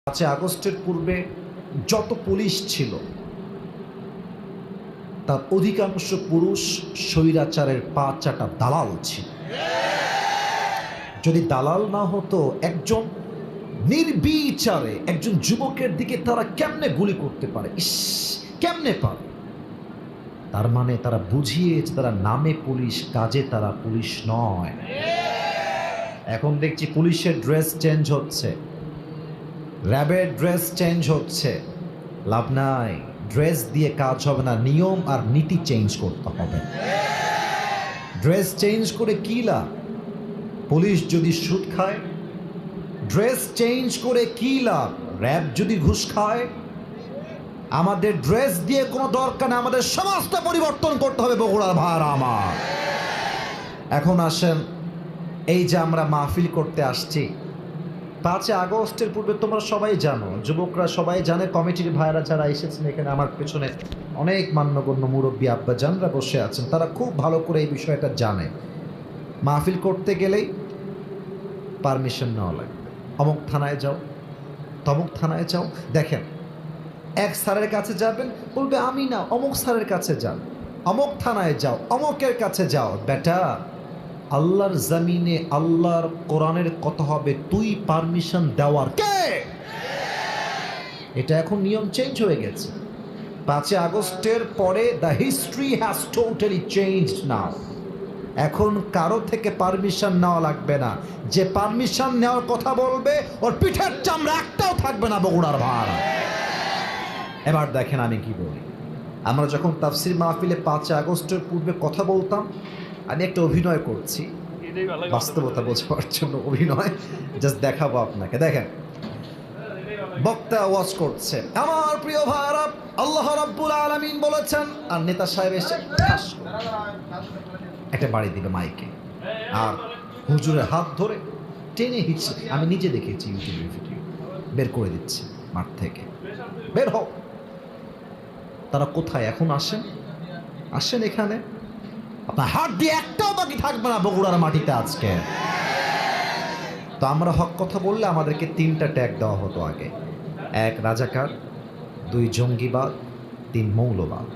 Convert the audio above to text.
5 আগস্টের পূর্বে যত পুলিশ ছিল তার অধিকাংশ পুরুষ স্বৈরাচারের পা চাটা দালাল ছিল। যদি দালাল না হতো, একজন নির্বিচারে একজন যুবকের দিকে তারা কেমনে গুলি করতে পারে, ইস কেমনে পারে? তার মানে তারা বুঝিয়েছে তারা নামে পুলিশ, কাজে তারা পুলিশ নয়। এখন দেখছি পুলিশের ড্রেস চেঞ্জ হচ্ছে, র্যাবের ড্রেস চেঞ্জ হচ্ছে। লাভ নাই, ড্রেস দিয়ে কাজ হবে না, নিয়ম আর নীতি চেঞ্জ করতে হবে। ড্রেস চেঞ্জ করে কি লাভ? পুলিশ যদি সুদ খায়, ড্রেস চেঞ্জ করে কি লাভ? র্যাব যদি ঘুষ খায়, আমাদের ড্রেস দিয়ে কোনো দরকার নেই, আমাদের সমাজটা পরিবর্তন করতে হবে। বগুড়ার ভাড়া আমার, এখন আসেন, এই যে আমরা মাহফিল করতে আসছি 5 আগস্টের পূর্বে, তোমরা সবাই জানো, যুবকরা সবাই জানে, কমিটির ভাইরা যারা এসেছেন এখানে, আমার পেছনে অনেক মান্যগণ্য মুরব্বী আব্বাজানরা বসে আছেন, তারা খুব ভালো করে এই বিষয়টা জানে। মাহফিল করতে গেলেই পারমিশন নেওয়া লাগে, অমুক থানায় যাও, তমুক থানায় যাও। দেখেন, এক স্যারের কাছে যাবেন, বলবে আমি না, অমুক স্যারের কাছে যান, অমুক থানায় যাও, অমুকের কাছে যাও। বেটা, আল্লাহর জমিনে আল্লাহর কোরআনের কথা হবে, তুই পারমিশন দেওয়ার কে? এটা এখন নিয়ম চেঞ্জ হয়ে গেছে। 5 আগস্টের পরে the history has totally changed now. এখন কারো থেকে পারমিশন নেওয়া লাগবে না, যে পারমিশন নেওয়ার কথা বলবে ওর পিঠের চামড়া একটাও থাকবে না বগুড়ার ভাড়া। এবার দেখেন আমি কি বলি। আমরা যখন তাফসির মাহফিলে 5 আগস্টের পূর্বে কথা বলতাম, আমি একটা অভিনয় করছি, বাস্তবতা বোঝাবার জন্য অভিনয় জাস্ট দেখাবো আপনাকে। দেখেন, বক্তা ওয়াজ করছে, আমার প্রিয় ভাইরা, আল্লাহ রাব্বুল আলামিন বলেছেন, আর নেতা সাহেব এসে ঠাস করে একটা বাড়ি দিল মাইকে, আর হুজুরের হাত ধরে টেনে হিচ্ছে। আমি নিজে দেখেছি ইউটিউবের ভিডিও, বের করে দিচ্ছে মাঠ থেকে, বের হও। তারা কোথায়? এখন আসেন, আসেন এখানে, আপনার হাত দিয়ে একটাও বাকি থাকবে না বগুড়ার মাটিতে আজকে। তো আমরা হক কথা বললে আমাদেরকে 3টা ট্যাগ দেওয়া হতো আগে: 1 রাজাকার, 2 জঙ্গিবাদ, 3 মৌলবাদ।